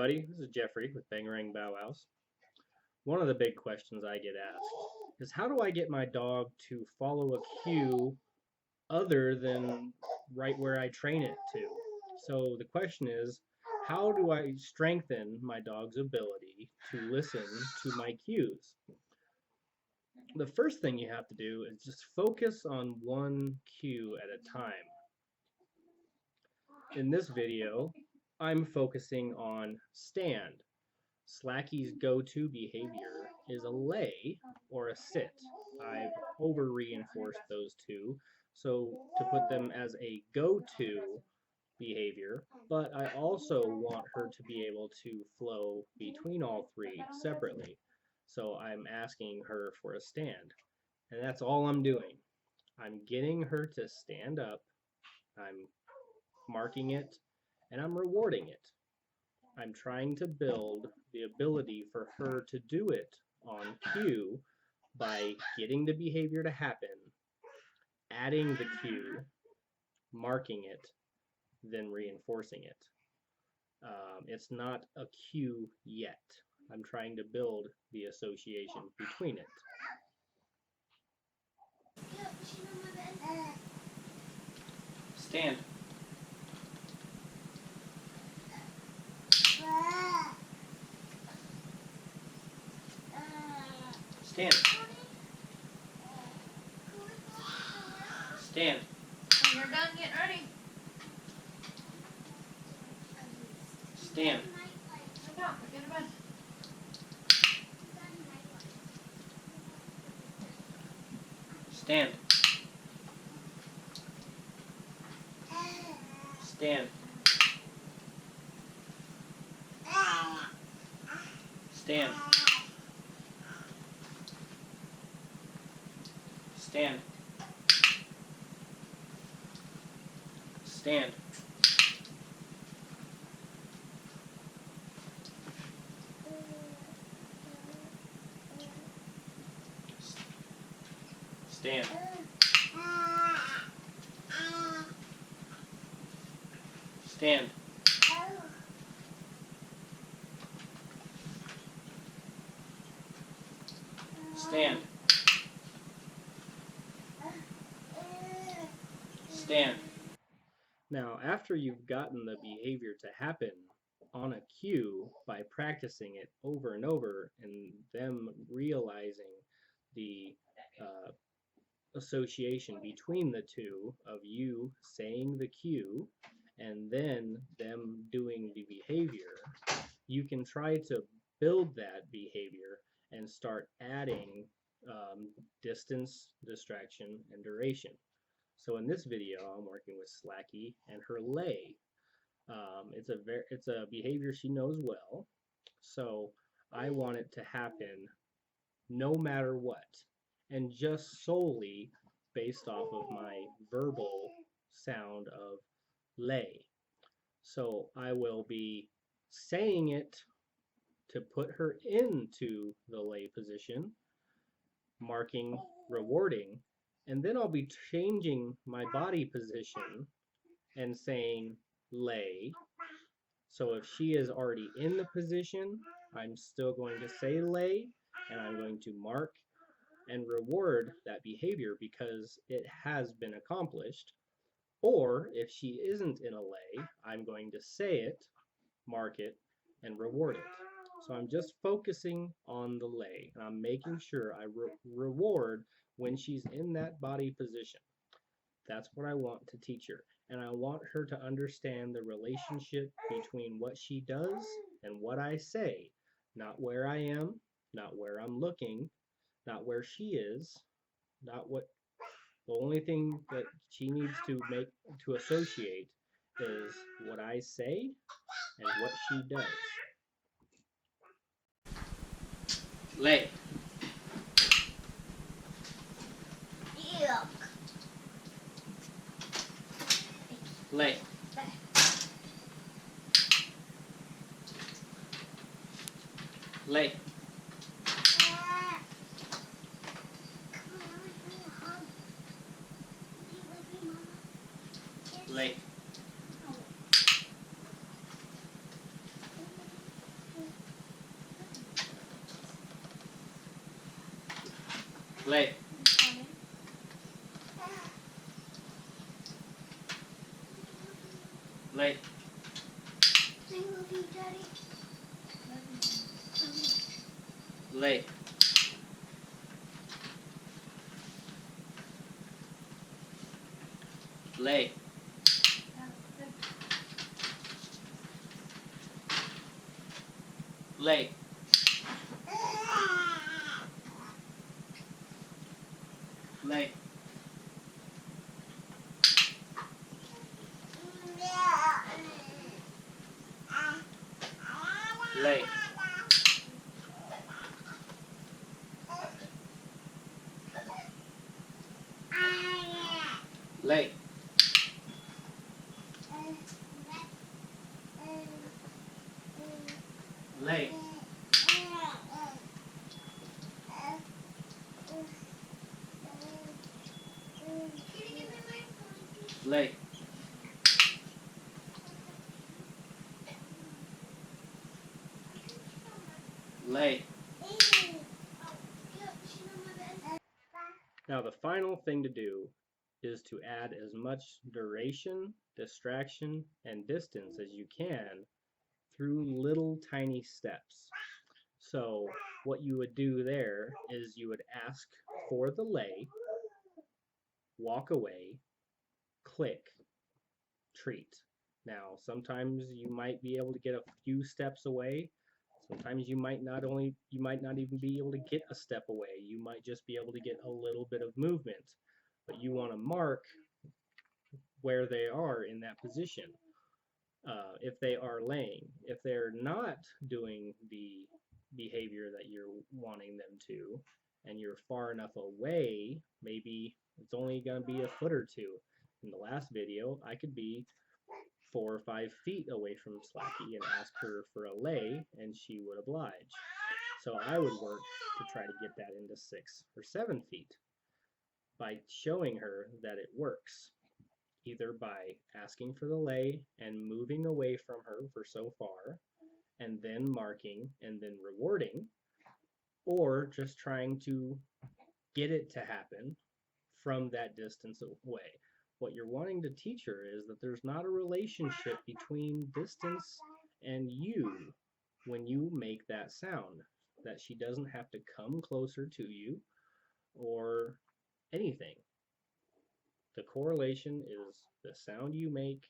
everybody, this is Jeffrey with Bangarang Bow Wows. One of the big questions I get asked is how do I get my dog to follow a cue other than right where I train it to? So the question is, how do I strengthen my dog's ability to listen to my cues? The first thing you have to do is just focus on one cue at a time. In this video, I'm focusing on stand. Slacky's go-to behavior is a lay or a sit. I've over-reinforced those two, so to put them as a go-to behavior, but I also want her to be able to flow between all three separately. So I'm asking her for a stand, and that's all I'm doing. I'm getting her to stand up, I'm marking it, and I'm rewarding it. I'm trying to build the ability for her to do it on cue by getting the behavior to happen, adding the cue, marking it, then reinforcing it. It's not a cue yet. I'm trying to build the association between it. Stand. Stand. Stand. When you're done, get ready. Stand. Sit down. Get to bed. Stand. Stand. Stand. Stand. Stand. Stand. Stand. Stand. Stand. Now, after you've gotten the behavior to happen on a cue by practicing it over and over and them realizing the association between the two of you saying the cue and then them doing the behavior, you can try to build that behavior and start adding distance, distraction, and duration. So in this video, I'm working with Slacky and her lay. It's a behavior she knows well, so I want it to happen no matter what, and just solely based off of my verbal sound of lay. So I will be saying it to put her into the lay position, marking, rewarding, and then I'll be changing my body position and saying lay. So if she is already in the position, I'm still going to say lay, and I'm going to mark and reward that behavior because it has been accomplished. Or if she isn't in a lay, I'm going to say it, mark it, and reward it. So I'm just focusing on the lay, and I'm making sure I reward when she's in that body position. That's what I want to teach her. And I want her to understand the relationship between what she does and what I say, not where I am, not where I'm looking, not where she is, not what the only thing that she needs to make to associate is what I say and what she does. Lay. Yuck. Lay. Lay. Lay. Lay. Lay. Lay. Lay. Lay. Lay. Lay. Lay. Lay. Lay. Lay. Now the final thing to do is to add as much duration, distraction, and distance as you can through little tiny steps. So what you would do there is you would ask for the lay, walk away, click, treat. Now sometimes you might be able to get a few steps away. Sometimes you might not even be able to get a step away. You might just be able to get a little bit of movement, but you want to mark where they are in that position. If they are laying, if they're not doing the behavior that you're wanting them to, and you're far enough away, maybe it's only going to be a foot or two. In the last video, I could be 4 or 5 feet away from Slacky and ask her for a lay, and she would oblige. So I would work to try to get that into 6 or 7 feet by showing her that it works, either by asking for the lay and moving away from her for so far, and then marking and then rewarding, or just trying to get it to happen from that distance away. What you're wanting to teach her is that there's not a relationship between distance and you when you make that sound, that she doesn't have to come closer to you or anything. The correlation is the sound you make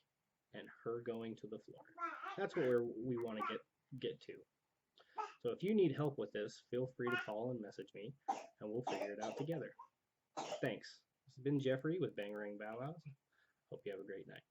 and her going to the floor. That's what we want to get to. So if you need help with this, feel free to call and message me, and we'll figure it out together. Thanks. This has been Jeffrey with Bangarang Bow Wows. Hope you have a great night.